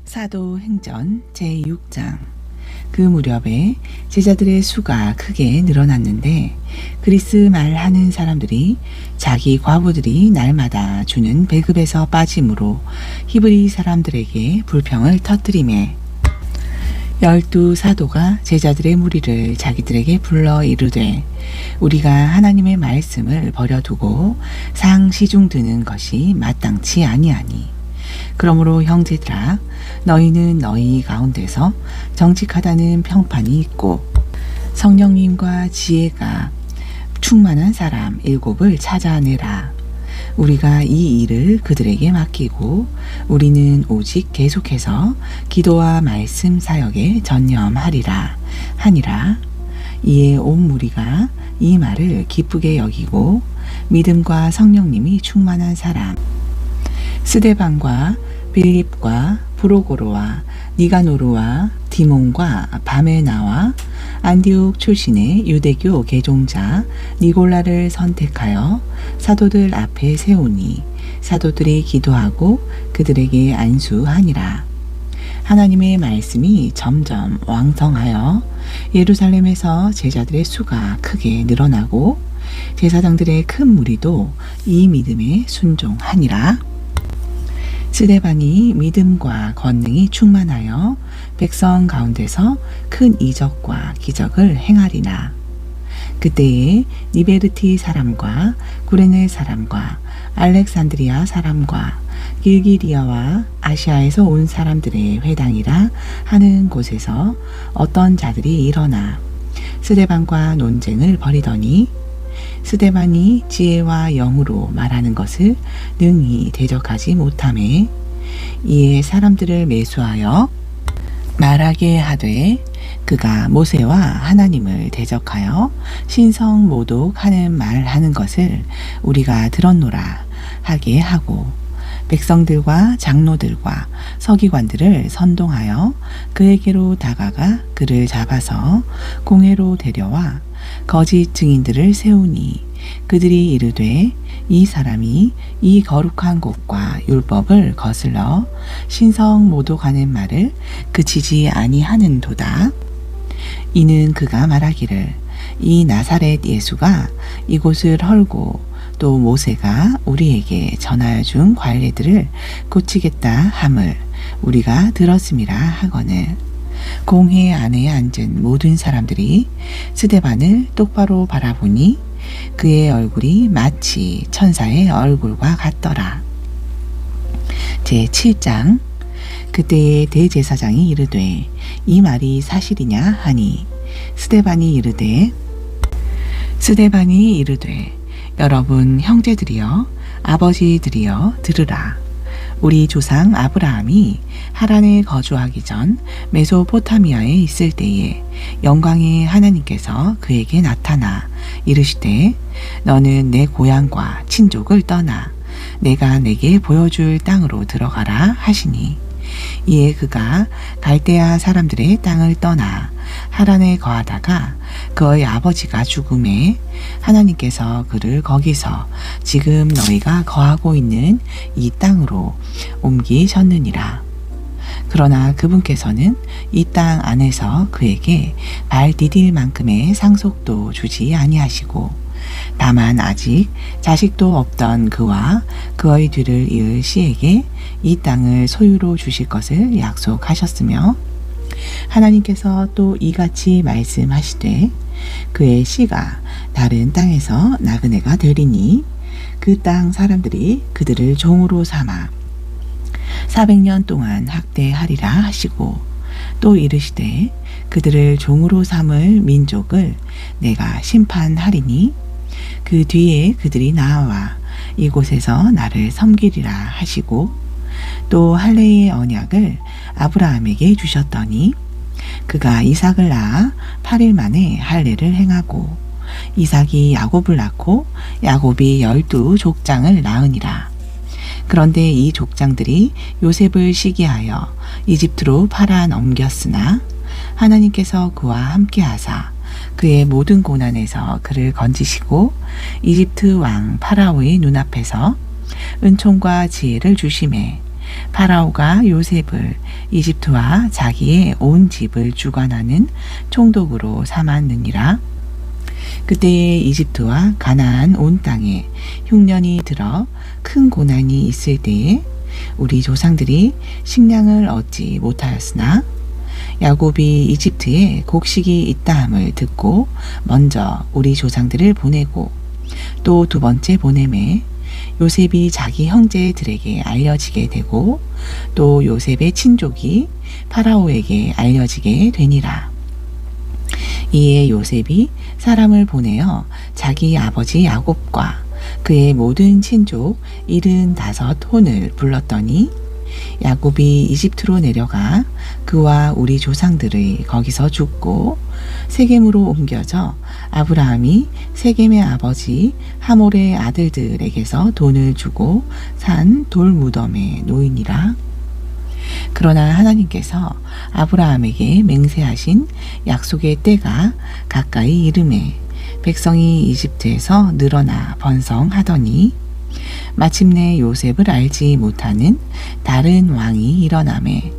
사도행전 제6장. 그 무렵에 제자들의 수가 크게 늘어났는데 그리스 말 하는 사람들이 자기 과부들이 날마다 주는 배급에서 빠짐으로 히브리 사람들에게 불평을 터뜨리매 12사도가 제자들의 무리를 자기들에게 불러 이르되 우리가 하나님의 말씀을 버려두고 상시중 드는 것이 마땅치 아니하니 그러므로 형제들아 너희는 너희 가운데서 정직하다는 평판이 있고 성령님과 지혜가 충만한 사람 7을 찾아내라. 우리가 이 일을 그들에게 맡기고 우리는 오직 계속해서 기도와 말씀 사역에 전념하리라 하니라. 이에 온 무리가 이 말을 기쁘게 여기고 믿음과 성령님이 충만한 사람 스데반과 빌립과 브로고로와 니가노르와 디몬과 바메나와 안디옥 출신의 유대교 개종자 니골라를 선택하여 사도들 앞에 세우니 사도들이 기도하고 그들에게 안수하니라. 하나님의 말씀이 점점 왕성하여 예루살렘에서 제자들의 수가 크게 늘어나고 제사장들의 큰 무리도 이 믿음에 순종하니라. 스데반이 믿음과 권능이 충만하여 백성 가운데서 큰 이적과 기적을 행하리나. 그때에 니베르티 사람과 구레네 사람과 알렉산드리아 사람과 길기리아와 아시아에서 온 사람들의 회당이라 하는 곳에서 어떤 자들이 일어나 스데반과 논쟁을 벌이더니 스데반이 지혜와 영으로 말하는 것을 능히 대적하지 못하매 이에 사람들을 매수하여 말하게 하되 그가 모세와 하나님을 대적하여 신성 모독하는 말하는 것을 우리가 들었노라 하게 하고 백성들과 장로들과 서기관들을 선동하여 그에게로 다가가 그를 잡아서 공회로 데려와 거짓 증인들을 세우니 그들이 이르되 이 사람이 이 거룩한 곳과 율법을 거슬러 신성 모독하는 말을 그치지 아니하는도다. 이는 그가 말하기를 이 나사렛 예수가 이곳을 헐고 또 모세가 우리에게 전하여 준 관례들을 고치겠다 함을 우리가 들었음이라 하거늘 공회 안에 앉은 모든 사람들이 스데반을 똑바로 바라보니 그의 얼굴이 마치 천사의 얼굴과 같더라. 제7장. 그때의 대제사장이 이르되 이 말이 사실이냐 하니 스데반이 이르되 여러분 형제들이여 아버지들이여 들으라. 우리 조상 아브라함이 하란에 거주하기 전 메소포타미아에 있을 때에 영광의 하나님께서 그에게 나타나 이르시되 너는 내 고향과 친족을 떠나 내가 내게 보여줄 땅으로 들어가라 하시니 이에 그가 갈대아 사람들의 땅을 떠나 하란에 거하다가 그의 아버지가 죽음에 하나님께서 그를 거기서 지금 너희가 거하고 있는 이 땅으로 옮기셨느니라. 그러나 그분께서는 이 땅 안에서 그에게 발 디딜 만큼의 상속도 주지 아니하시고 다만 아직 자식도 없던 그와 그의 뒤를 이을 씨에게 이 땅을 소유로 주실 것을 약속하셨으며 하나님께서 또 이같이 말씀하시되 그의 씨가 다른 땅에서 나그네가 되리니 그 땅 사람들이 그들을 종으로 삼아 400년 동안 학대하리라 하시고 또 이르시되 그들을 종으로 삼을 민족을 내가 심판하리니 그 뒤에 그들이 나와 이곳에서 나를 섬기리라 하시고 또 할례의 언약을 아브라함에게 주셨더니 그가 이삭을 낳아 8일 만에 할례를 행하고 이삭이 야곱을 낳고 야곱이 12족장을 낳으니라. 그런데 이 족장들이 요셉을 시기하여 이집트로 팔아 넘겼으나 하나님께서 그와 함께 하사 그의 모든 고난에서 그를 건지시고 이집트 왕 파라오의 눈앞에서 은총과 지혜를 주심에 파라오가 요셉을 이집트와 자기의 온 집을 주관하는 총독으로 삼았느니라. 그때에 이집트와 가나안 온 땅에 흉년이 들어 큰 고난이 있을 때에 우리 조상들이 식량을 얻지 못하였으나 야곱이 이집트에 곡식이 있다함을 듣고 먼저 우리 조상들을 보내고 또 두 번째 보냄에 요셉이 자기 형제들에게 알려지게 되고 또 요셉의 친족이 파라오에게 알려지게 되니라. 이에 요셉이 사람을 보내어 자기 아버지 야곱과 그의 모든 친족 75혼을 불렀더니 야곱이 이집트로 내려가 그와 우리 조상들의 거기서 죽고 세겜으로 옮겨져 아브라함이 세겜의 아버지 하몰의 아들들에게서 돈을 주고 산 돌무덤에 놓이니라. 그러나 하나님께서 아브라함에게 맹세하신 약속의 때가 가까이 이르매 백성이 이집트에서 늘어나 번성하더니 마침내 요셉을 알지 못하는 다른 왕이 일어나매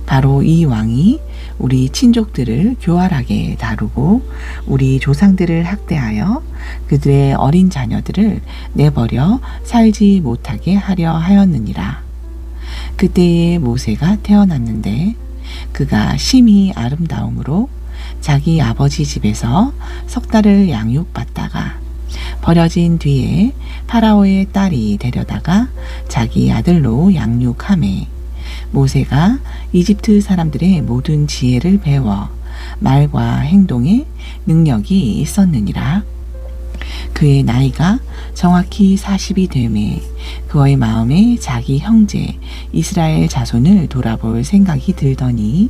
바로 이 왕이 우리 친족들을 교활하게 다루고 우리 조상들을 학대하여 그들의 어린 자녀들을 내버려 살지 못하게 하려 하였느니라. 그때에 모세가 태어났는데 그가 심히 아름다움으로 자기 아버지 집에서 석 달을 양육받다가 버려진 뒤에 파라오의 딸이 데려다가 자기 아들로 양육하매 모세가 이집트 사람들의 모든 지혜를 배워 말과 행동에 능력이 있었느니라. 그의 나이가 정확히 40이 되매 그의 마음에 자기 형제 이스라엘 자손을 돌아볼 생각이 들더니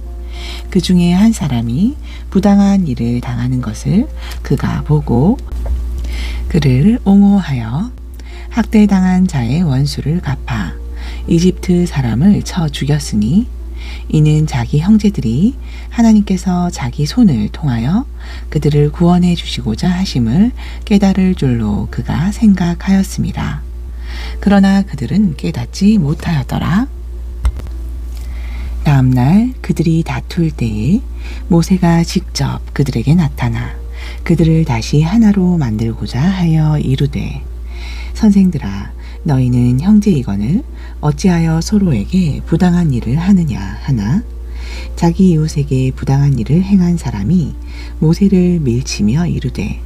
그 중에 한 사람이 부당한 일을 당하는 것을 그가 보고 그를 옹호하여 학대당한 자의 원수를 갚아 이집트 사람을 쳐 죽였으니 이는 자기 형제들이 하나님께서 자기 손을 통하여 그들을 구원해 주시고자 하심을 깨달을 줄로 그가 생각하였습니다. 그러나 그들은 깨닫지 못하였더라. 다음날 그들이 다툴 때에 모세가 직접 그들에게 나타나 그들을 다시 하나로 만들고자 하여 이르되 선생들아 너희는 형제이거늘 어찌하여 서로에게 부당한 일을 하느냐 하나 자기 이웃에게 부당한 일을 행한 사람이 모세를 밀치며 이르되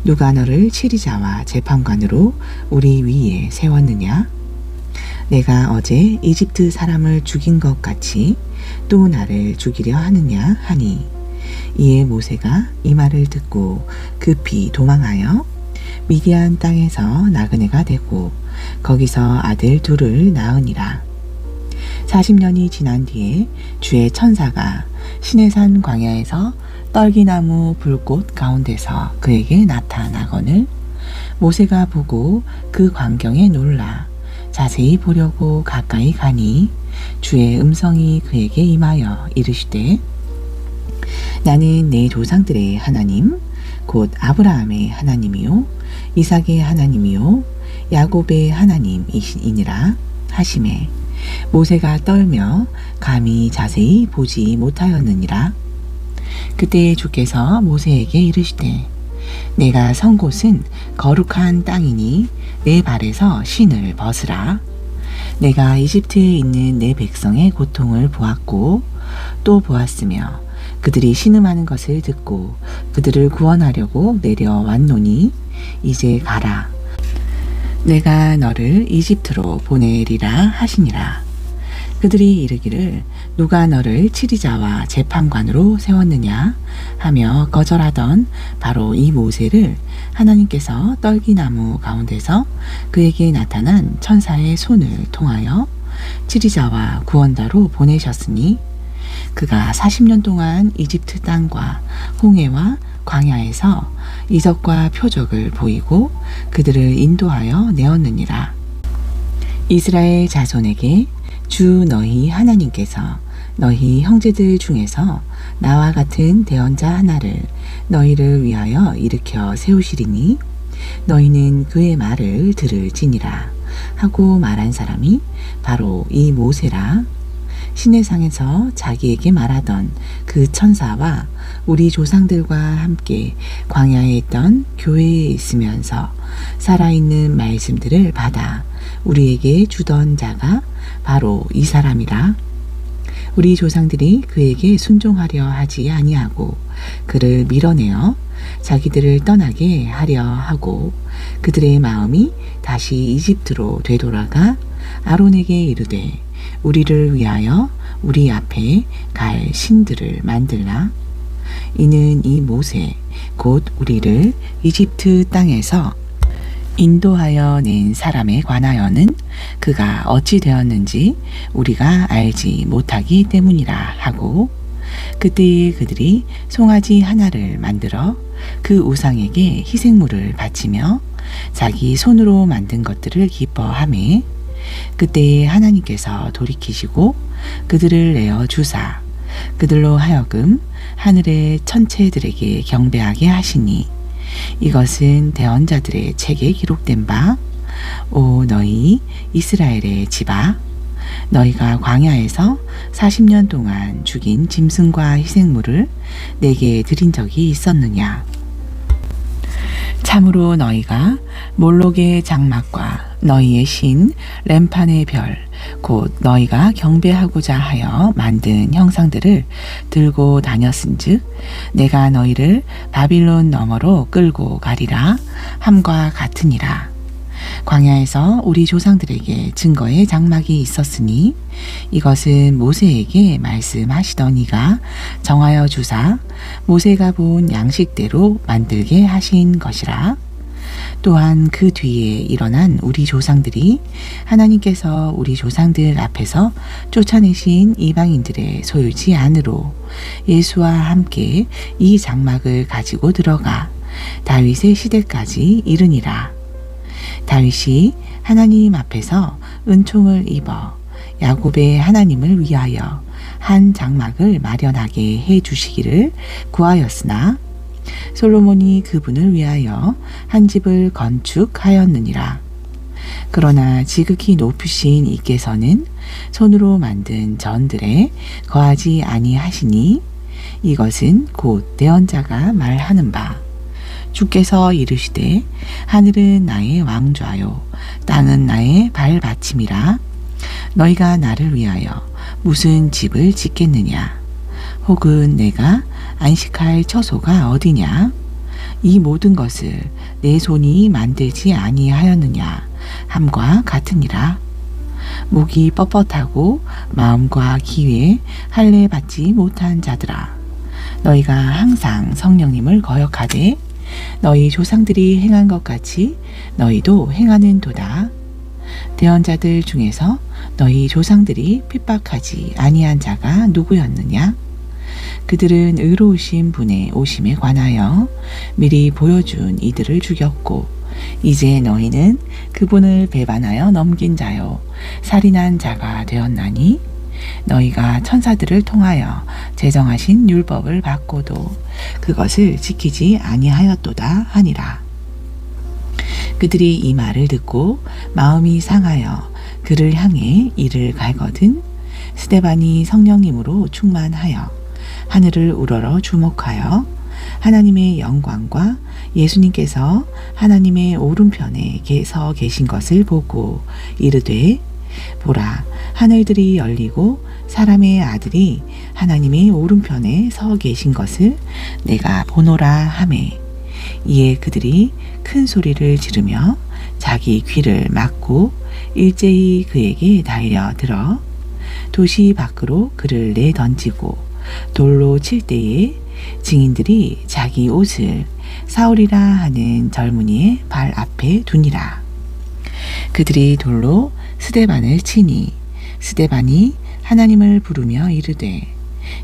누가 너를 치리자와 재판관으로 우리 위에 세웠느냐 내가 어제 이집트 사람을 죽인 것 같이 또 나를 죽이려 하느냐 하니 이에 모세가 이 말을 듣고 급히 도망하여 미디안 땅에서 나그네가 되고 거기서 아들 둘을 낳으니라. 40년이 지난 뒤에 주의 천사가 시내산 광야에서 떨기나무 불꽃 가운데서 그에게 나타나거늘 모세가 보고 그 광경에 놀라 자세히 보려고 가까이 가니 주의 음성이 그에게 임하여 이르시되 나는 내 조상들의 하나님 곧 아브라함의 하나님이요 이삭의 하나님이요 야곱의 하나님이시니라 하시매 모세가 떨며 감히 자세히 보지 못하였느니라. 그때 주께서 모세에게 이르시되 내가 선 곳은 거룩한 땅이니 내 발에서 신을 벗으라. 내가 이집트에 있는 내 백성의 고통을 보았고 또 보았으며 그들이 신음하는 것을 듣고 그들을 구원하려고 내려왔노니 이제 가라. 내가 너를 이집트로 보내리라 하시니라. 그들이 이르기를 누가 너를 치리자와 재판관으로 세웠느냐 하며 거절하던 바로 이 모세를 하나님께서 떨기나무 가운데서 그에게 나타난 천사의 손을 통하여 치리자와 구원자로 보내셨으니 그가 40년 동안 이집트 땅과 홍해와 광야에서 이적과 표적을 보이고 그들을 인도하여 내었느니라. 이스라엘 자손에게 주 너희 하나님께서 너희 형제들 중에서 나와 같은 대언자 하나를 너희를 위하여 일으켜 세우시리니 너희는 그의 말을 들을지니라. 하고 말한 사람이 바로 이 모세라. 시내상에서 자기에게 말하던 그 천사와 우리 조상들과 함께 광야에 있던 교회에 있으면서 살아있는 말씀들을 받아 우리에게 주던 자가 바로 이 사람이라. 우리 조상들이 그에게 순종하려 하지 아니하고 그를 밀어내어 자기들을 떠나게 하려 하고 그들의 마음이 다시 이집트로 되돌아가 아론에게 이르되 우리를 위하여 우리 앞에 갈 신들을 만들라. 이는 이 모세 곧 우리를 이집트 땅에서 인도하여 낸 사람에 관하여는 그가 어찌 되었는지 우리가 알지 못하기 때문이라 하고 그때에 그들이 송아지 하나를 만들어 그 우상에게 희생물을 바치며 자기 손으로 만든 것들을 기뻐하매 그때에 하나님께서 돌이키시고 그들을 내어 주사 그들로 하여금 하늘의 천체들에게 경배하게 하시니 이것은 대언자들의 책에 기록된 바 오 너희 이스라엘의 집아 너희가 광야에서 40년 동안 죽인 짐승과 희생물을 내게 드린 적이 있었느냐. 참으로 너희가 몰록의 장막과 너희의 신 램판의 별 곧 너희가 경배하고자 하여 만든 형상들을 들고 다녔은즉 내가 너희를 바빌론 너머로 끌고 가리라 함과 같으니라. 광야에서 우리 조상들에게 증거의 장막이 있었으니 이것은 모세에게 말씀하시던 이가 정하여 주사 모세가 본 양식대로 만들게 하신 것이라. 또한 그 뒤에 일어난 우리 조상들이 하나님께서 우리 조상들 앞에서 쫓아내신 이방인들의 소유지 안으로 예수와 함께 이 장막을 가지고 들어가 다윗의 시대까지 이르니라. 다윗이 하나님 앞에서 은총을 입어 야곱의 하나님을 위하여 한 장막을 마련하게 해 주시기를 구하였으나 솔로몬이 그분을 위하여 한 집을 건축하였느니라. 그러나 지극히 높으신 이께서는 손으로 만든 전들에 거하지 아니하시니 이것은 곧 대언자가 말하는 바 주께서 이르시되 하늘은 나의 왕좌요 땅은 나의 발받침이라. 너희가 나를 위하여 무슨 집을 짓겠느냐. 혹은 내가 안식할 처소가 어디냐. 이 모든 것을 내 손이 만들지 아니하였느냐 함과 같으니라. 목이 뻣뻣하고 마음과 기회에 할례 받지 못한 자들아 너희가 항상 성령님을 거역하되 너희 조상들이 행한 것 같이 너희도 행하는 도다. 대언자들 중에서 너희 조상들이 핍박하지 아니한 자가 누구였느냐. 그들은 의로우신 분의 오심에 관하여 미리 보여준 이들을 죽였고 이제 너희는 그분을 배반하여 넘긴 자요 살인한 자가 되었나니 너희가 천사들을 통하여 제정하신 율법을 받고도 그것을 지키지 아니하였도다 하니라. 그들이 이 말을 듣고 마음이 상하여 그를 향해 이를 갈거든 스데반이 성령님으로 충만하여 하늘을 우러러 주목하여 하나님의 영광과 예수님께서 하나님의 오른편에 서 계신 것을 보고 이르되 보라 하늘들이 열리고 사람의 아들이 하나님의 오른편에 서 계신 것을 내가 보노라 하매 이에 그들이 큰 소리를 지르며 자기 귀를 막고 일제히 그에게 달려들어 도시 밖으로 그를 내던지고 돌로 칠 때에 증인들이 자기 옷을 사울이라 하는 젊은이의 발 앞에 두니라. 그들이 돌로 스데반을 치니 스데반이 하나님을 부르며 이르되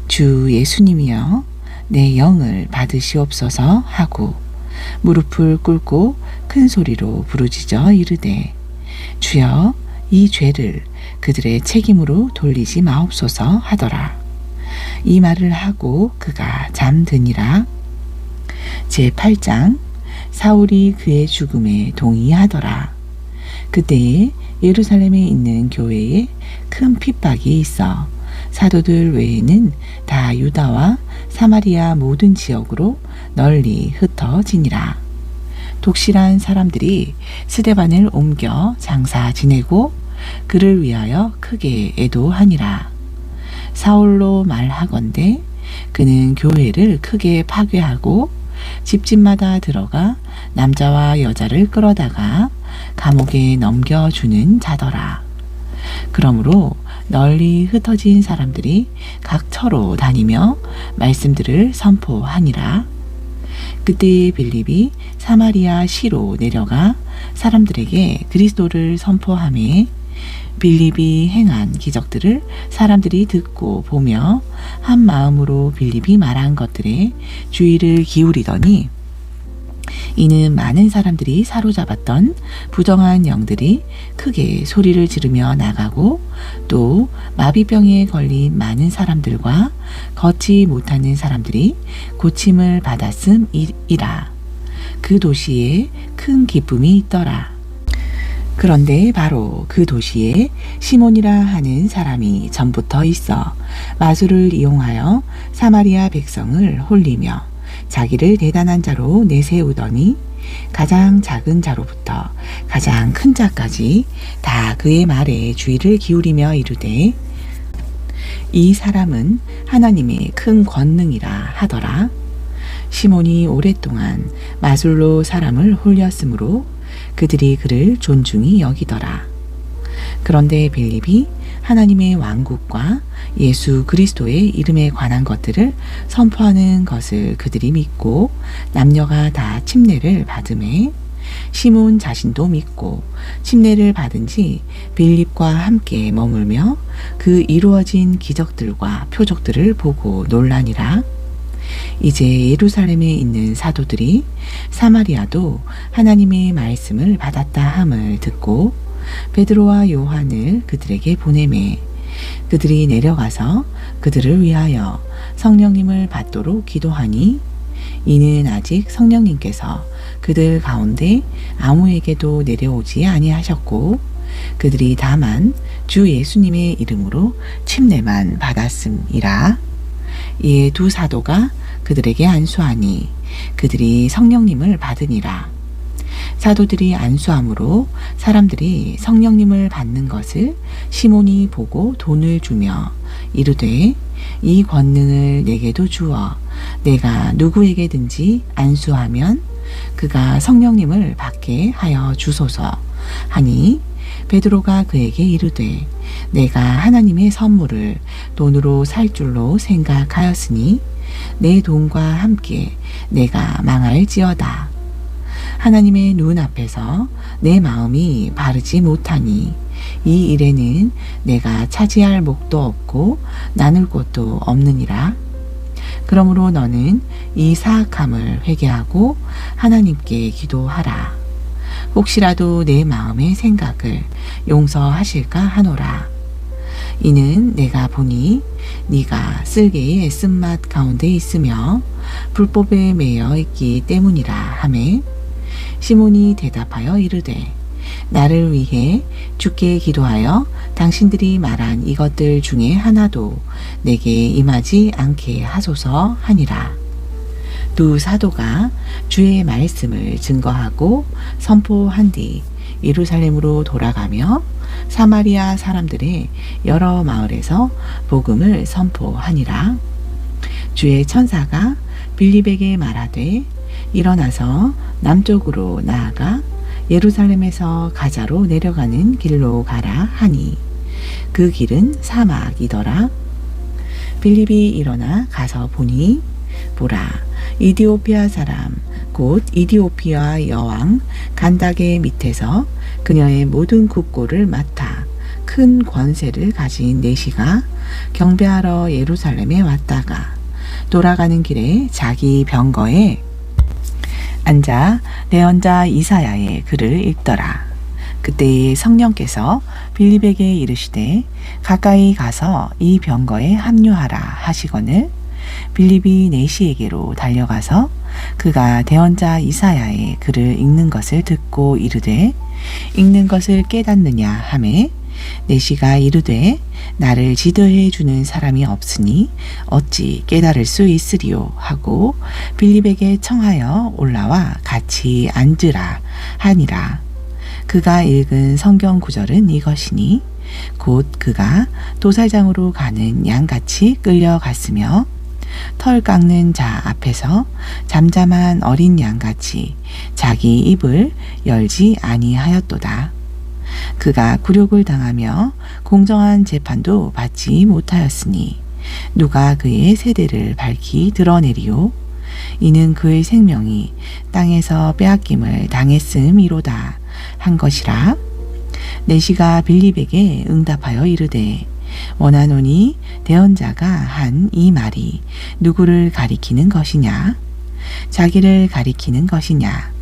주 예수님이여 내 영을 받으시옵소서 하고 무릎을 꿇고 큰 소리로 부르짖어 이르되 주여 이 죄를 그들의 책임으로 돌리지 마옵소서 하더라. 이 말을 하고 그가 잠드니라. 제8장 사울이 그의 죽음에 동의하더라. 그때에 예루살렘에 있는 교회에 큰 핍박이 있어 사도들 외에는 다 유다와 사마리아 모든 지역으로 널리 흩어지니라. 독실한 사람들이 스데반을 옮겨 장사 지내고 그를 위하여 크게 애도하니라. 사울로 말하건대 그는 교회를 크게 파괴하고 집집마다 들어가 남자와 여자를 끌어다가 감옥에 넘겨주는 자더라. 그러므로 널리 흩어진 사람들이 각 처로 다니며 말씀들을 선포하니라. 그때 빌립이 사마리아 시로 내려가 사람들에게 그리스도를 선포하매 빌립이 행한 기적들을 사람들이 듣고 보며 한 마음으로 빌립이 말한 것들에 주의를 기울이더니 이는 많은 사람들이 사로잡았던 부정한 영들이 크게 소리를 지르며 나가고 또 마비병에 걸린 많은 사람들과 걷지 못하는 사람들이 고침을 받았음이라. 그 도시에 큰 기쁨이 있더라. 그런데 바로 그 도시에 시몬이라 하는 사람이 전부터 있어 마술을 이용하여 사마리아 백성을 홀리며 자기를 대단한 자로 내세우더니 가장 작은 자로부터 가장 큰 자까지 다 그의 말에 주의를 기울이며 이르되 이 사람은 하나님의 큰 권능이라 하더라. 시몬이 오랫동안 마술로 사람을 홀렸으므로 그들이 그를 존중히 여기더라. 그런데 빌립이 하나님의 왕국과 예수 그리스도의 이름에 관한 것들을 선포하는 것을 그들이 믿고 남녀가 다 침례를 받음에 시몬 자신도 믿고 침례를 받은 지 빌립과 함께 머물며 그 이루어진 기적들과 표적들을 보고 놀라니라. 이제 예루살렘에 있는 사도들이 사마리아도 하나님의 말씀을 받았다 함을 듣고 베드로와 요한을 그들에게 보내매 그들이 내려가서 그들을 위하여 성령님을 받도록 기도하니 이는 아직 성령님께서 그들 가운데 아무에게도 내려오지 아니하셨고 그들이 다만 주 예수님의 이름으로 침례만 받았음이라. 이에 두 사도가 그들에게 안수하니 그들이 성령님을 받으니라. 사도들이 안수함으로 사람들이 성령님을 받는 것을 시몬이 보고 돈을 주며 이르되 이 권능을 내게도 주어 내가 누구에게든지 안수하면 그가 성령님을 받게 하여 주소서 하니 베드로가 그에게 이르되 내가 하나님의 선물을 돈으로 살 줄로 생각하였으니 내 돈과 함께 내가 망할지어다. 하나님의 눈 앞에서 내 마음이 바르지 못하니 이 일에는 내가 차지할 목도 없고 나눌 곳도 없느니라. 그러므로 너는 이 사악함을 회개하고 하나님께 기도하라. 혹시라도 내 마음의 생각을 용서하실까 하노라. 이는 내가 보니 네가 쓸개의 쓴맛 가운데 있으며 불법에 매여 있기 때문이라 하매 시몬이 대답하여 이르되 나를 위해 주께 기도하여 당신들이 말한 이것들 중에 하나도 내게 임하지 않게 하소서 하니라. 두 사도가 주의 말씀을 증거하고 선포한 뒤 예루살렘으로 돌아가며 사마리아 사람들의 여러 마을에서 복음을 선포하니라. 주의 천사가 빌립에게 말하되 일어나서 남쪽으로 나아가 예루살렘에서 가자로 내려가는 길로 가라 하니 그 길은 사막이더라. 빌립이 일어나 가서 보니 보라 이디오피아 사람 곧 이디오피아 여왕 간다게 밑에서 그녀의 모든 국고를 맡아 큰 권세를 가진 내시가 경배하러 예루살렘에 왔다가 돌아가는 길에 자기 병거에 앉아 대언자 이사야의 글을 읽더라. 그때에 성령께서 빌립에게 이르시되 가까이 가서 이 병거에 합류하라 하시거늘 빌립이 내시에게로 달려가서 그가 대언자 이사야의 글을 읽는 것을 듣고 이르되 읽는 것을 깨닫느냐 하매 내시가 이르되 나를 지도해 주는 사람이 없으니 어찌 깨달을 수 있으리요 하고 빌립에게 청하여 올라와 같이 앉으라 하니라. 그가 읽은 성경 구절은 이것이니 곧 그가 도살장으로 가는 양같이 끌려갔으며 털 깎는 자 앞에서 잠잠한 어린 양같이 자기 입을 열지 아니하였도다. 그가 굴욕을 당하며 공정한 재판도 받지 못하였으니 누가 그의 세대를 밝히 드러내리요. 이는 그의 생명이 땅에서 빼앗김을 당했음이로다 한 것이라. 내시가 빌립에게 응답하여 이르되 원하노니 대언자가 한 이 말이 누구를 가리키는 것이냐? 자기를 가리키는 것이냐?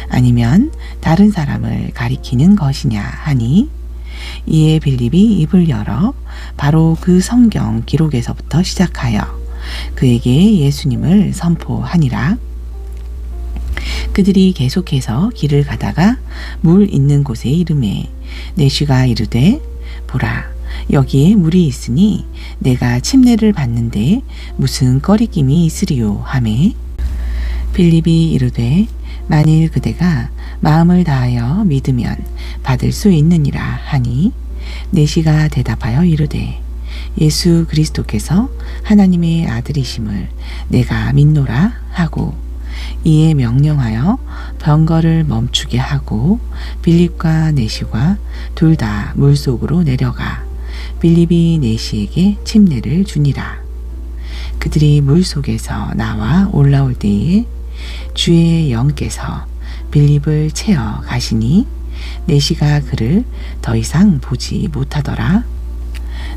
아니면 다른 사람을 가리키는 것이냐 하니 이에 빌립이 입을 열어 바로 그 성경 기록에서부터 시작하여 그에게 예수님을 선포하니라. 그들이 계속해서 길을 가다가 물 있는 곳에 이르매 내시가 이르되 보라 여기에 물이 있으니 내가 침례를 받는데 무슨 꺼리낌이 있으리요 하매 빌립이 이르되 만일 그대가 마음을 다하여 믿으면 받을 수 있느니라 하니 내시가 대답하여 이르되 예수 그리스도께서 하나님의 아들이심을 내가 믿노라 하고 이에 명령하여 병거를 멈추게 하고 빌립과 내시가 둘 다 물속으로 내려가 빌립이 내시에게 침례를 주니라. 그들이 물속에서 나와 올라올 때에 주의 영께서 빌립을 채어 가시니 내시가 그를 더 이상 보지 못하더라.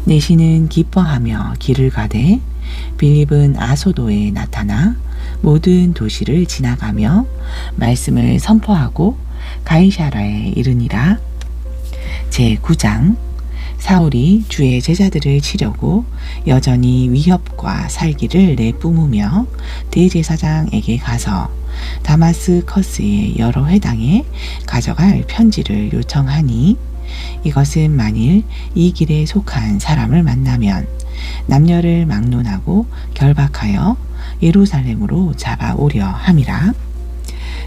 내시는 기뻐하며 길을 가되 빌립은 아소도에 나타나 모든 도시를 지나가며 말씀을 선포하고 가이사라에 이르니라. 제9장 사울이 주의 제자들을 치려고 여전히 위협과 살기를 내뿜으며 대제사장에게 가서 다마스커스의 여러 회당에 가져갈 편지를 요청하니 이것은 만일 이 길에 속한 사람을 만나면 남녀를 막론하고 결박하여 예루살렘으로 잡아오려 함이라.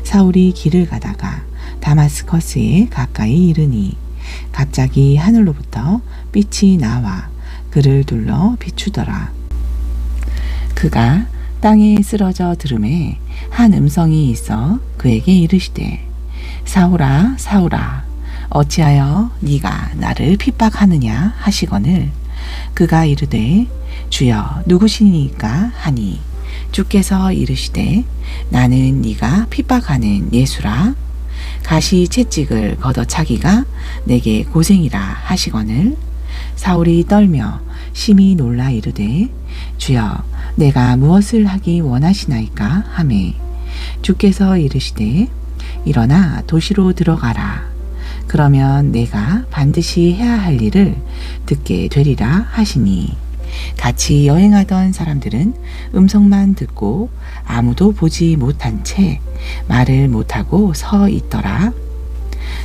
사울이 길을 가다가 다마스커스에 가까이 이르니 갑자기 하늘로부터 빛이 나와 그를 둘러 비추더라. 그가 땅에 쓰러져 들음에 한 음성이 있어 그에게 이르시되 사울아 사울아 어찌하여 네가 나를 핍박하느냐 하시거늘 그가 이르되 주여 누구시니까 하니 주께서 이르시되 나는 네가 핍박하는 예수라. 가시 채찍을 걷어차기가 내게 고생이라 하시거늘 사울이 떨며 심히 놀라 이르되 주여 내가 무엇을 하기 원하시나이까 하매 주께서 이르시되 일어나 도시로 들어가라. 그러면 내가 반드시 해야 할 일을 듣게 되리라 하시니 같이 여행하던 사람들은 음성만 듣고 아무도 보지 못한 채 말을 못하고 서 있더라.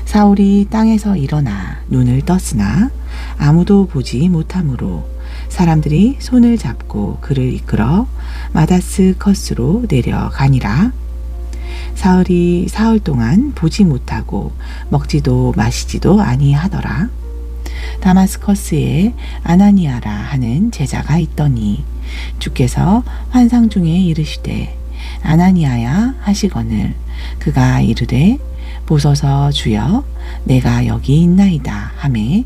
사울이 땅에서 일어나 눈을 떴으나 아무도 보지 못하므로 사람들이 손을 잡고 그를 이끌어 마다스커스로 내려가니라. 사울이 사흘 동안 보지 못하고 먹지도 마시지도 아니하더라. 다마스커스에 아나니아라 하는 제자가 있더니 주께서 환상 중에 이르시되 아나니아야 하시거늘 그가 이르되 보소서 주여 내가 여기 있나이다 하매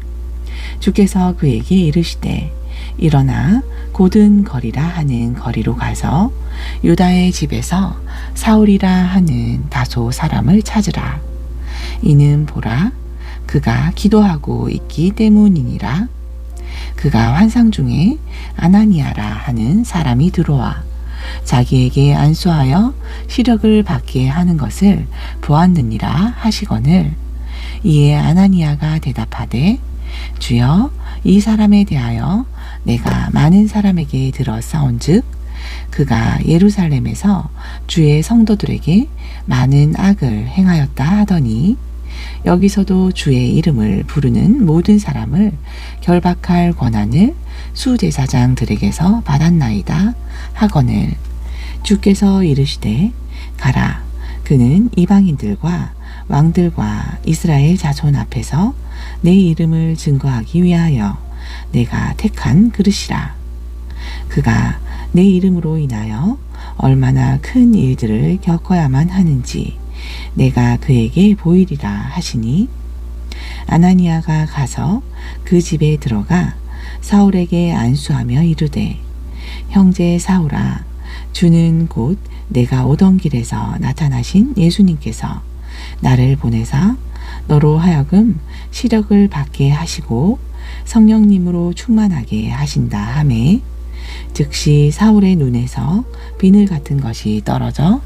주께서 그에게 이르시되 일어나 고든 거리라 하는 거리로 가서 유다의 집에서 사울이라 하는 다소 사람을 찾으라. 이는 보라 그가 기도하고 있기 때문이니라. 그가 환상 중에 아나니아라 하는 사람이 들어와 자기에게 안수하여 시력을 받게 하는 것을 보았느니라 하시거늘 이에 아나니아가 대답하되 주여 이 사람에 대하여 내가 많은 사람에게 들어 싸운즉 그가 예루살렘에서 주의 성도들에게 많은 악을 행하였다 하더니 여기서도 주의 이름을 부르는 모든 사람을 결박할 권한을 수제사장들에게서 받았나이다 하거늘 주께서 이르시되 가라 그는 이방인들과 왕들과 이스라엘 자손 앞에서 내 이름을 증거하기 위하여 내가 택한 그릇이라. 그가 내 이름으로 인하여 얼마나 큰 일들을 겪어야만 하는지 내가 그에게 보이리라 하시니 아나니아가 가서 그 집에 들어가 사울에게 안수하며 이르되 형제 사울아 주는 곧 내가 오던 길에서 나타나신 예수님께서 나를 보내사 너로 하여금 시력을 받게 하시고 성령님으로 충만하게 하신다 하매 즉시 사울의 눈에서 비늘 같은 것이 떨어져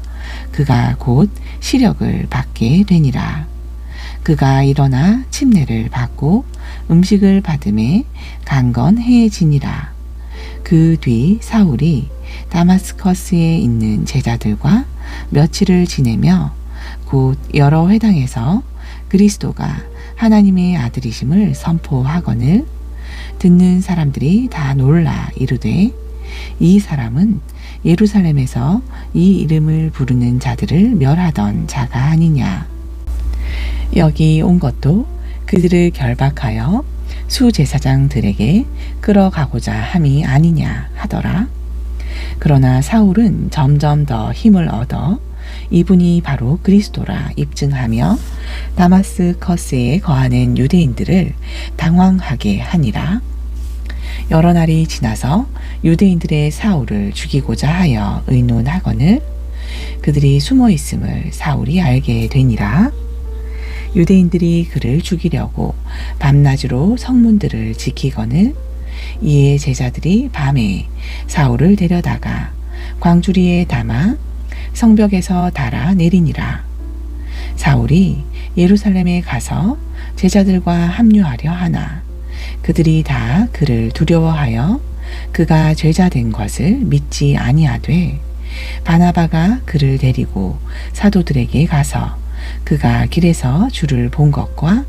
그가 곧 시력을 받게 되니라. 그가 일어나 침례를 받고 음식을 받음에 강건해지니라. 그 뒤 사울이 다마스커스에 있는 제자들과 며칠을 지내며 곧 여러 회당에서 그리스도가 하나님의 아들이심을 선포하거늘 듣는 사람들이 다 놀라 이르되 이 사람은 예루살렘에서 이 이름을 부르는 자들을 멸하던 자가 아니냐. 여기 온 것도 그들을 결박하여 수제사장들에게 끌어가고자 함이 아니냐 하더라. 그러나 사울은 점점 더 힘을 얻어 이분이 바로 그리스도라 입증하며 다마스커스에 거하는 유대인들을 당황하게 하니라. 여러 날이 지나서 유대인들의 사울을 죽이고자 하여 의논하거늘 그들이 숨어 있음을 사울이 알게 되니라. 유대인들이 그를 죽이려고 밤낮으로 성문들을 지키거늘 이에 제자들이 밤에 사울을 데려다가 광주리에 담아 성벽에서 달아 내리니라. 사울이 예루살렘에 가서 제자들과 합류하려 하나 그들이 다 그를 두려워하여 그가 죄자된 것을 믿지 아니하되 바나바가 그를 데리고 사도들에게 가서 그가 길에서 주를 본 것과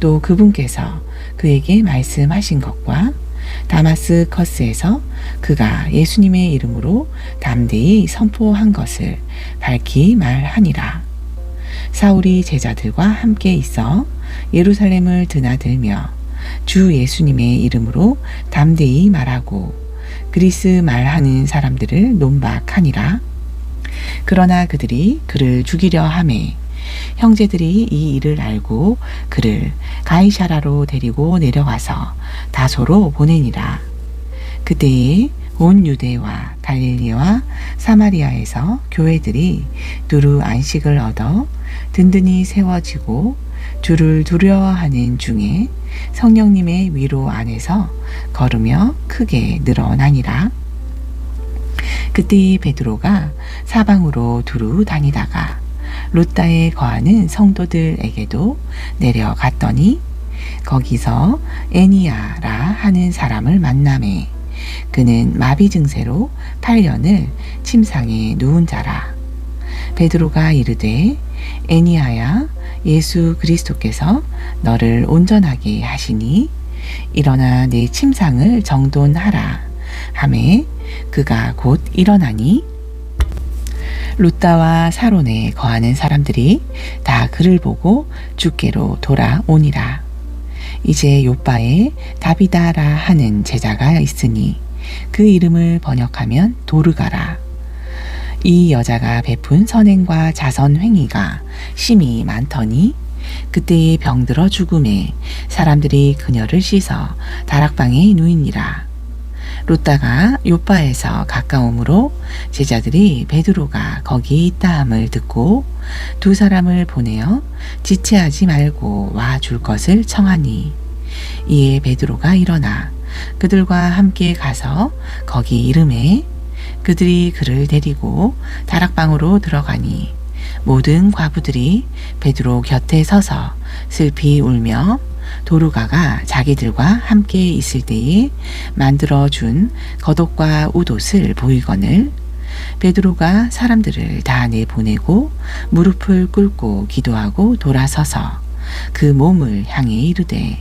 또 그분께서 그에게 말씀하신 것과 다마스커스에서 그가 예수님의 이름으로 담대히 선포한 것을 밝히 말하니라. 사울이 제자들과 함께 있어 예루살렘을 드나들며 주 예수님의 이름으로 담대히 말하고 그리스 말하는 사람들을 논박하니라. 그러나 그들이 그를 죽이려 하매 형제들이 이 일을 알고 그를 가이사라로 데리고 내려가서 다소로 보내니라. 그때에 온 유대와 갈릴리와 사마리아에서 교회들이 두루 안식을 얻어 든든히 세워지고 주를 두려워하는 중에 성령님의 위로 안에서 걸으며 크게 늘어나니라. 그때 베드로가 사방으로 두루 다니다가 룻다에 거하는 성도들에게도 내려갔더니 거기서 애니야라 하는 사람을 만나매 그는 마비 증세로 8년을 침상에 누운 자라. 베드로가 이르되 애니야야 예수 그리스도께서 너를 온전하게 하시니 일어나 내 침상을 정돈하라 하매 그가 곧 일어나니 룻다와 사론에 거하는 사람들이 다 그를 보고 주께로 돌아오니라. 이제 요바에 다비다라 하는 제자가 있으니 그 이름을 번역하면 도르가라. 이 여자가 베푼 선행과 자선 행위가 심히 많더니 그때에 병들어 죽음에 사람들이 그녀를 씻어 다락방에 누이니라. 룻다가 요바에서 가까우므로 제자들이 베드로가 거기 있다함을 듣고 두 사람을 보내어 지체하지 말고 와 줄 것을 청하니 이에 베드로가 일어나 그들과 함께 가서 거기 이름에 그들이 그를 데리고 다락방으로 들어가니 모든 과부들이 베드로 곁에 서서 슬피 울며 도르가가 자기들과 함께 있을 때에 만들어준 겉옷과 웃옷을 보이거늘 베드로가 사람들을 다 내보내고 무릎을 꿇고 기도하고 돌아서서 그 몸을 향해 이르되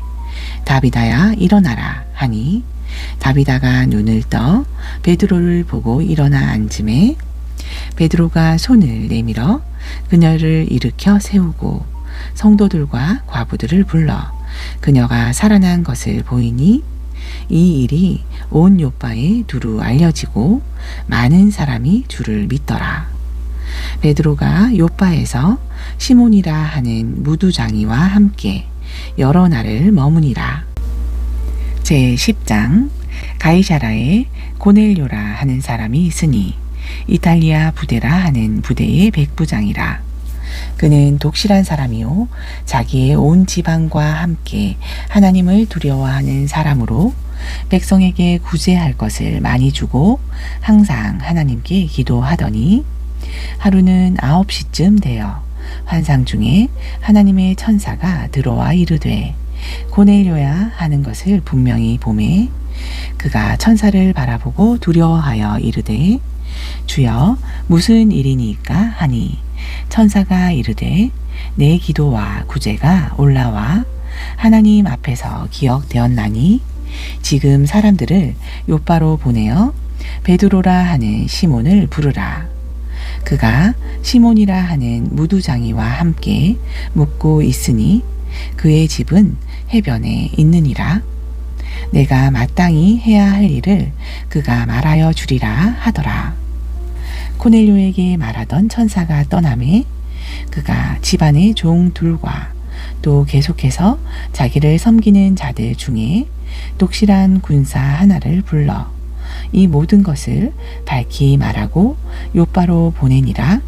다비다야 일어나라 하니 다비다가 눈을 떠 베드로를 보고 일어나 앉음에 베드로가 손을 내밀어 그녀를 일으켜 세우고 성도들과 과부들을 불러 그녀가 살아난 것을 보이니 이 일이 온 요빠에 두루 알려지고 많은 사람이 주를 믿더라. 베드로가 요빠에서 시몬이라 하는 무두장이와 함께 여러 날을 머무니라. 제10장 가이사라에 고넬료라 하는 사람이 있으니 이탈리아 부대라 하는 부대의 백부장이라. 그는 독실한 사람이요 자기의 온 지방과 함께 하나님을 두려워하는 사람으로 백성에게 구제할 것을 많이 주고 항상 하나님께 기도하더니 하루는 9시쯤 되어 환상 중에 하나님의 천사가 들어와 이르되 고넬료야 하는 것을 분명히 보매 그가 천사를 바라보고 두려워하여 이르되 주여 무슨 일이니까 하니 천사가 이르되 내 기도와 구제가 올라와 하나님 앞에서 기억되었나니 지금 사람들을 요빠로 보내어 베드로라 하는 시몬을 부르라. 그가 시몬이라 하는 무두장이와 함께 묵고 있으니 그의 집은 해변에 있느니라. 내가 마땅히 해야 할 일을 그가 말하여 주리라 하더라. 고넬료에게 말하던 천사가 떠나매 그가 집안의 종 둘과 또 계속해서 자기를 섬기는 자들 중에 독실한 군사 하나를 불러 이 모든 것을 밝히 말하고 요빠로 보내니라.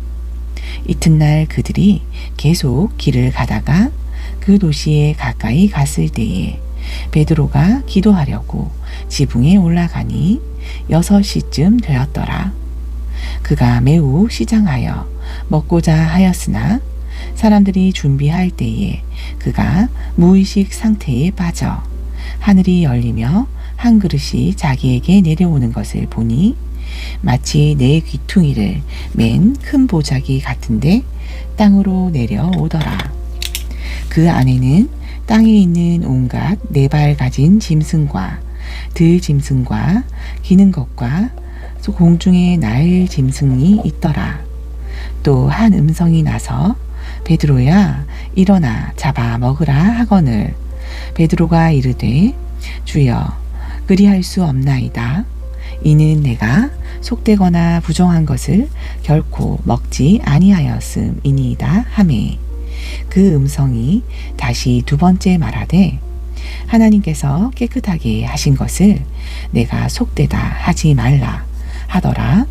이튿날 그들이 계속 길을 가다가 그 도시에 가까이 갔을 때에 베드로가 기도하려고 지붕에 올라가니 6시쯤 되었더라. 그가 매우 시장하여 먹고자 하였으나 사람들이 준비할 때에 그가 무의식 상태에 빠져 하늘이 열리며 한 그릇이 자기에게 내려오는 것을 보니 마치 내 귀퉁이를 맨 큰 보자기 같은데 땅으로 내려오더라. 그 안에는 땅에 있는 온갖 4발 가진 짐승과 들 짐승과 기는 것과 공중에 날 짐승이 있더라. 또 한 음성이 나서 베드로야 일어나 잡아 먹으라 하거늘 베드로가 이르되 주여 그리할 수 없나이다. 이는 내가 속되거나 부정한 것을 결코 먹지 아니하였음이니이다 하매 그 음성이 다시 2번째 말하되 하나님께서 깨끗하게 하신 것을 내가 속되다 하지 말라 하더라.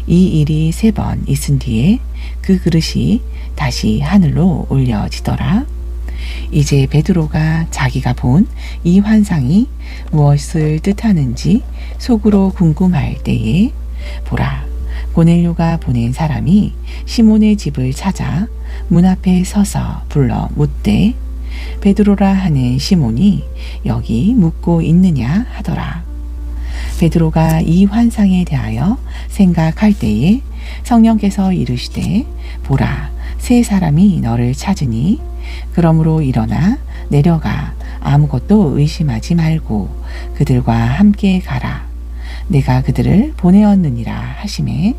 이 일이 3번 있은 뒤에 그 그릇이 다시 하늘로 올려지더라. 이제 베드로가 자기가 본 이 환상이 무엇을 뜻하는지 속으로 궁금할 때에 보라, 고넬료가 보낸 사람이 시몬의 집을 찾아 문 앞에 서서 불러 묻되 베드로라 하는 시몬이 여기 묵고 있느냐 하더라. 베드로가 이 환상에 대하여 생각할 때에 성령께서 이르시되 보라, 3사람이 너를 찾으니 그러므로 일어나 내려가 아무것도 의심하지 말고 그들과 함께 가라. 내가 그들을 보내었느니라 하시매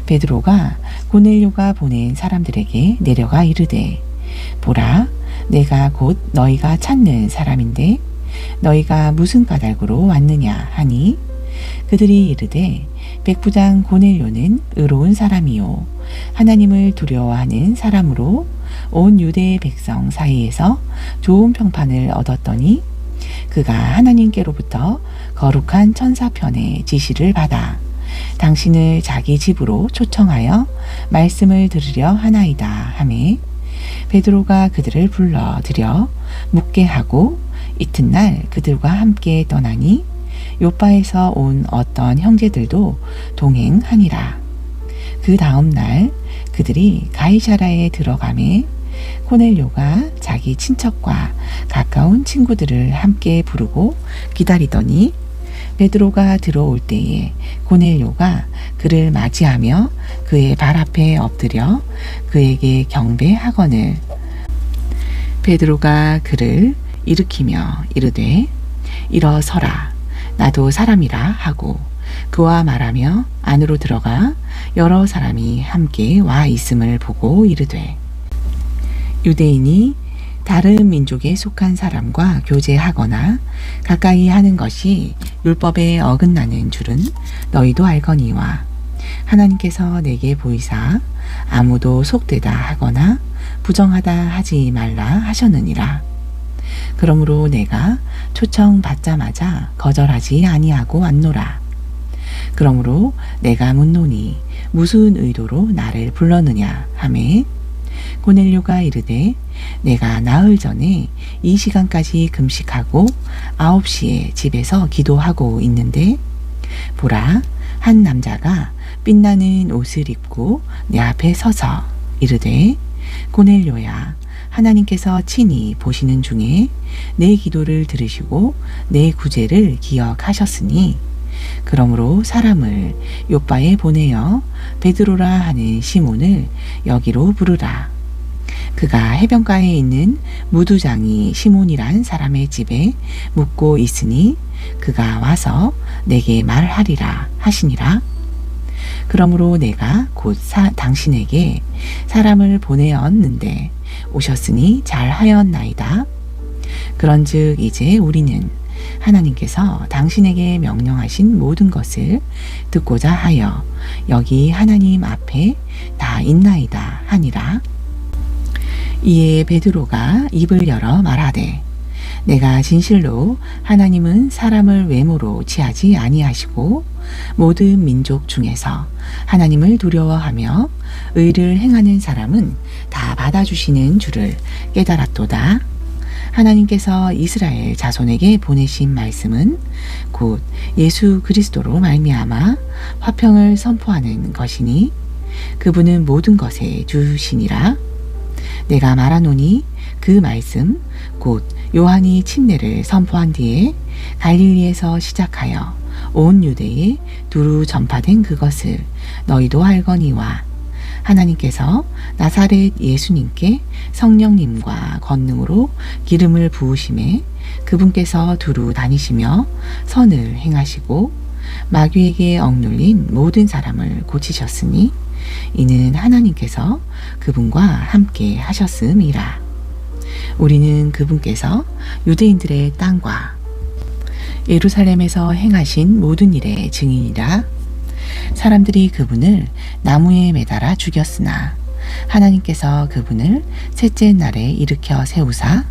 베드로가 고넬료가 보낸 사람들에게 내려가 이르되 보라, 내가 곧 너희가 찾는 사람인데 너희가 무슨 까닭으로 왔느냐 하니 그들이 이르되 백부장 고넬료는 의로운 사람이요 하나님을 두려워하는 사람으로 온 유대의 백성 사이에서 좋은 평판을 얻었더니 그가 하나님께로부터 거룩한 천사편의 지시를 받아 당신을 자기 집으로 초청하여 말씀을 들으려 하나이다 하매 베드로가 그들을 불러 들여 묻게 하고 이튿날 그들과 함께 떠나니 요빠에서 온 어떤 형제들도 동행하니라. 그 다음 날 그들이 가이사라에 들어가매 고넬료가 자기 친척과 가까운 친구들을 함께 부르고 기다리더니 베드로가 들어올 때에 고넬료가 그를 맞이하며 그의 발 앞에 엎드려 그에게 경배하거늘 베드로가 그를 일으키며 이르되 일어서라 나도 사람이라 하고 그와 말하며 안으로 들어가 여러 사람이 함께 와 있음을 보고 이르되 유대인이 다른 민족에 속한 사람과 교제하거나 가까이 하는 것이 율법에 어긋나는 줄은 너희도 알거니와 하나님께서 내게 보이사 아무도 속되다 하거나 부정하다 하지 말라 하셨느니라. 그러므로 내가 초청 받자마자 거절하지 아니하고 왔노라. 그러므로 내가 묻노니 무슨 의도로 나를 불렀느냐 하매 고넬료가 이르되 내가 나흘 전에 이 시간까지 금식하고 9시에 집에서 기도하고 있는데 보라 한 남자가 빛나는 옷을 입고 내 앞에 서서 이르되 고넬료야 하나님께서 친히 보시는 중에 내 기도를 들으시고 내 구제를 기억하셨으니 그러므로 사람을 요빠에 보내어 베드로라 하는 시몬을 여기로 부르라. 그가 해변가에 있는 무두장이 시몬이란 사람의 집에 묵고 있으니 그가 와서 내게 말하리라 하시니라. 그러므로 내가 곧 당신에게 사람을 보내었는데 오셨으니 잘하였나이다. 그런즉 이제 우리는 하나님께서 당신에게 명령하신 모든 것을 듣고자 하여 여기 하나님 앞에 다 있나이다 하니라. 이에 베드로가 입을 열어 말하되 내가 진실로 하나님은 사람을 외모로 취하지 아니하시고 모든 민족 중에서 하나님을 두려워하며 의를 행하는 사람은 다 받아주시는 줄을 깨달았도다. 하나님께서 이스라엘 자손에게 보내신 말씀은 곧 예수 그리스도로 말미암아 화평을 선포하는 것이니 그분은 모든 것에 주시니라. 내가 말하노니 그 말씀 곧 요한이 침례를 선포한 뒤에 갈릴리에서 시작하여 온 유대에 두루 전파된 그것을 너희도 알거니와 하나님께서 나사렛 예수님께 성령님과 권능으로 기름을 부으심에 그분께서 두루 다니시며 선을 행하시고 마귀에게 억눌린 모든 사람을 고치셨으니 이는 하나님께서 그분과 함께 하셨음이라. 우리는 그분께서 유대인들의 땅과 예루살렘에서 행하신 모든 일의 증인이라. 사람들이 그분을 나무에 매달아 죽였으나 하나님께서 그분을 셋째 날에 일으켜 세우사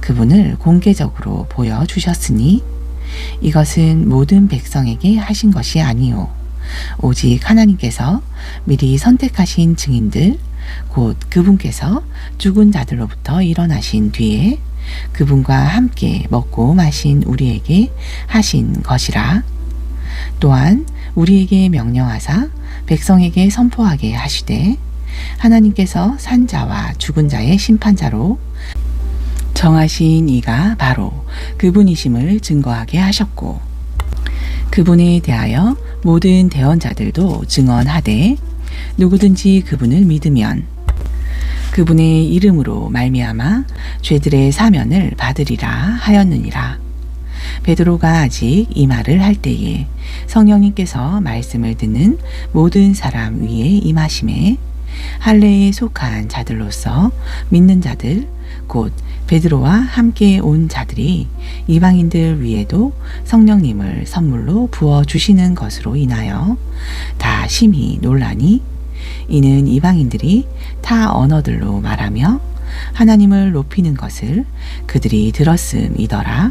그분을 공개적으로 보여주셨으니 이것은 모든 백성에게 하신 것이 아니요 오직 하나님께서 미리 선택하신 증인들 곧 그분께서 죽은 자들로부터 일어나신 뒤에 그분과 함께 먹고 마신 우리에게 하신 것이라. 또한 우리에게 명령하사 백성에게 선포하게 하시되 하나님께서 산자와 죽은 자의 심판자로 정하신 이가 바로 그분이심을 증거하게 하셨고 그분에 대하여 모든 대언자들도 증언하되 누구든지 그분을 믿으면 그분의 이름으로 말미암아 죄들의 사면을 받으리라 하였느니라. 베드로가 아직 이 말을 할 때에 성령님께서 말씀을 듣는 모든 사람 위에 임하심에 할례에 속한 자들로서 믿는 자들 곧 베드로와 함께 온 자들이 이방인들 위에도 성령님을 선물로 부어 주시는 것으로 인하여 다 심히 놀라니 이는 이방인들이 타 언어들로 말하며 하나님을 높이는 것을 그들이 들었음이더라.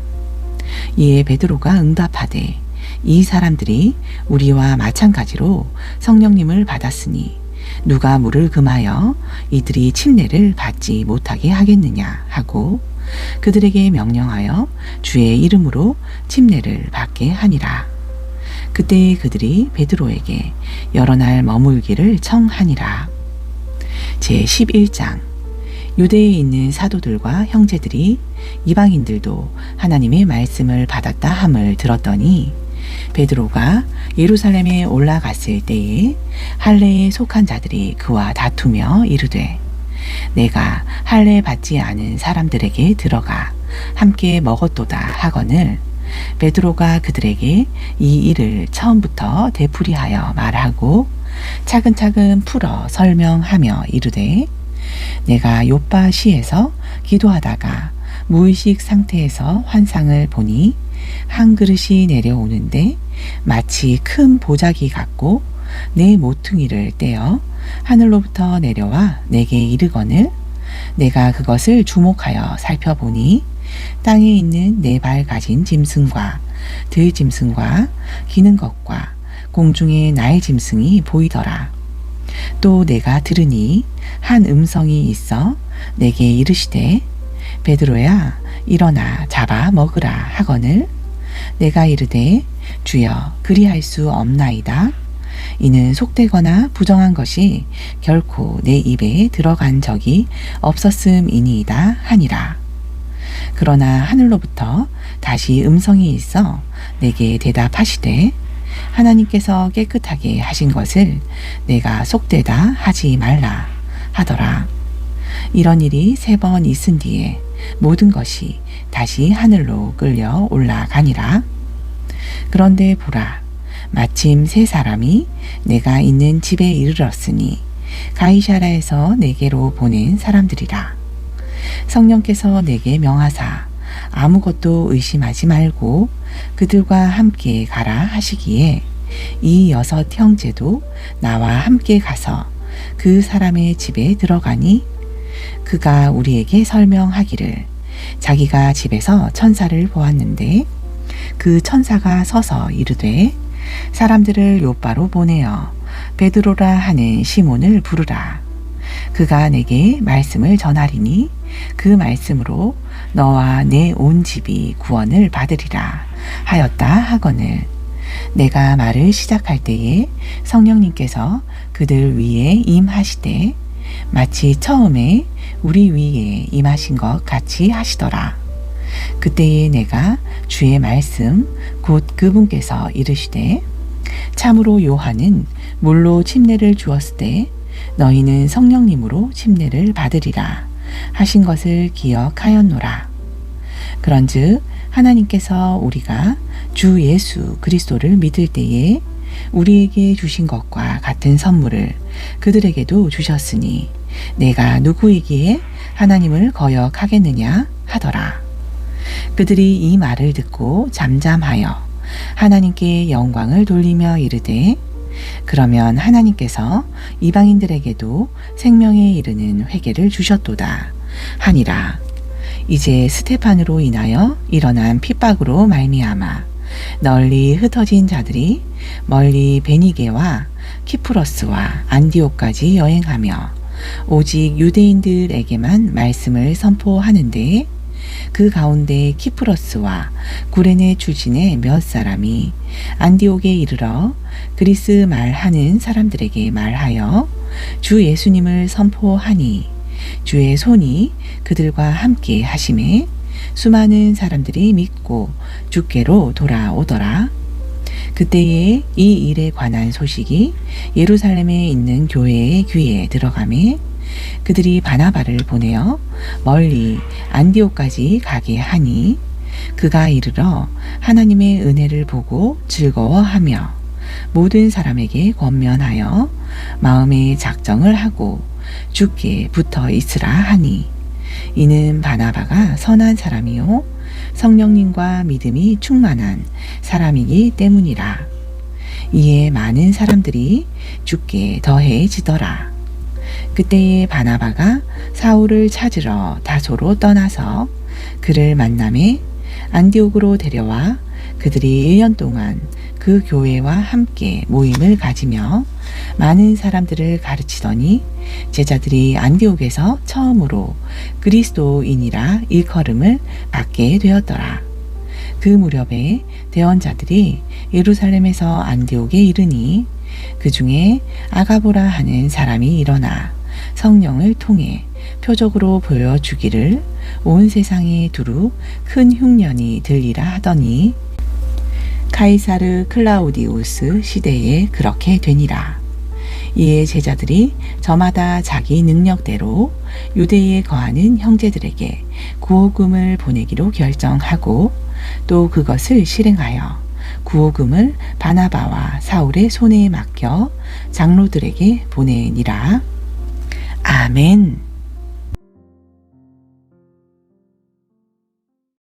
이에 베드로가 응답하되 이 사람들이 우리와 마찬가지로 성령님을 받았으니 누가 물을 금하여 이들이 침례를 받지 못하게 하겠느냐 하고 그들에게 명령하여 주의 이름으로 침례를 받게 하니라. 그때 그들이 베드로에게 여러 날 머물기를 청하니라. 제11장 유대에 있는 사도들과 형제들이 이방인들도 하나님의 말씀을 받았다 함을 들었더니 베드로가 예루살렘에 올라갔을 때에 할례에 속한 자들이 그와 다투며 이르되 내가 할례 받지 않은 사람들에게 들어가 함께 먹었도다 하거늘 베드로가 그들에게 이 일을 처음부터 되풀이하여 말하고 차근차근 풀어 설명하며 이르되 내가 요빠 시에서 기도하다가 무의식 상태에서 환상을 보니 한 그릇이 내려오는데 마치 큰 보자기 같고 내 모퉁이를 떼어 하늘로부터 내려와 내게 이르거늘 내가 그것을 주목하여 살펴보니 땅에 있는 네 발 가진 짐승과 들짐승과 기는 것과 공중의 날 짐승이 보이더라. 또 내가 들으니 한 음성이 있어 내게 이르시되 베드로야 일어나 잡아 먹으라 하거늘 내가 이르되 주여 그리할 수 없나이다. 이는 속되거나 부정한 것이 결코 내 입에 들어간 적이 없었음이니이다 하니라. 그러나 하늘로부터 다시 음성이 있어 내게 대답하시되 하나님께서 깨끗하게 하신 것을 내가 속되다 하지 말라 하더라. 이런 일이 3번 있은 뒤에 모든 것이 다시 하늘로 끌려 올라가니라. 그런데 보라 마침 3사람이 내가 있는 집에 이르렀으니 가이사랴에서 내게로 보낸 사람들이라. 성령께서 내게 명하사 아무것도 의심하지 말고 그들과 함께 가라 하시기에 이 6 형제도 나와 함께 가서 그 사람의 집에 들어가니 그가 우리에게 설명하기를 자기가 집에서 천사를 보았는데 그 천사가 서서 이르되 사람들을 요빠로 보내어 베드로라 하는 시몬을 부르라. 그가 내게 말씀을 전하리니 그 말씀으로 너와 내 온 집이 구원을 받으리라 하였다 하거늘 내가 말을 시작할 때에 성령님께서 그들 위에 임하시되 마치 처음에 우리 위에 임하신 것 같이 하시더라. 그때에 내가 주의 말씀 곧 그분께서 이르시되 참으로 요한은 물로 침례를 주었을 때 너희는 성령님으로 침례를 받으리라 하신 것을 기억하였노라. 그런즉 하나님께서 우리가 주 예수 그리스도를 믿을 때에 우리에게 주신 것과 같은 선물을 그들에게도 주셨으니 내가 누구이기에 하나님을 거역하겠느냐 하더라. 그들이 이 말을 듣고 잠잠하여 하나님께 영광을 돌리며 이르되 그러면 하나님께서 이방인들에게도 생명에 이르는 회개를 주셨도다 하니라. 이제 스테판으로 인하여 일어난 핍박으로 말미암아 널리 흩어진 자들이 멀리 베니게와 키프러스와 안디옥까지 여행하며 오직 유대인들에게만 말씀을 선포하는데 그 가운데 키프러스와 구레네 출신의 몇 사람이 안디옥에 이르러 그리스 말하는 사람들에게 말하여 주 예수님을 선포하니 주의 손이 그들과 함께 하심에 수많은 사람들이 믿고 주께로 돌아오더라. 그때에 이 일에 관한 소식이 예루살렘에 있는 교회의 귀에 들어가매 그들이 바나바를 보내어 멀리 안디옥까지 가게 하니 그가 이르러 하나님의 은혜를 보고 즐거워하며 모든 사람에게 권면하여 마음의 작정을 하고 주께 붙어 있으라 하니 이는 바나바가 선한 사람이요 성령님과 믿음이 충만한 사람이기 때문이라. 이에 많은 사람들이 주께 더해지더라. 그때에 바나바가 사울을 찾으러 다소로 떠나서 그를 만남에 안디옥으로 데려와 그들이 1년 동안 그 교회와 함께 모임을 가지며 많은 사람들을 가르치더니 제자들이 안디옥에서 처음으로 그리스도인이라 일컬음을 받게 되었더라. 그 무렵에 대언자들이 예루살렘에서 안디옥에 이르니 그 중에 아가보라 하는 사람이 일어나 성령을 통해 표적으로 보여주기를 온 세상에 두루 큰 흉년이 들리라 하더니 카이사르 클라우디우스 시대에 그렇게 되니라. 이에 제자들이 저마다 자기 능력대로 유대에 거하는 형제들에게 구호금을 보내기로 결정하고 또 그것을 실행하여 구호금을 바나바와 사울의 손에 맡겨 장로들에게 보내니라. 아멘.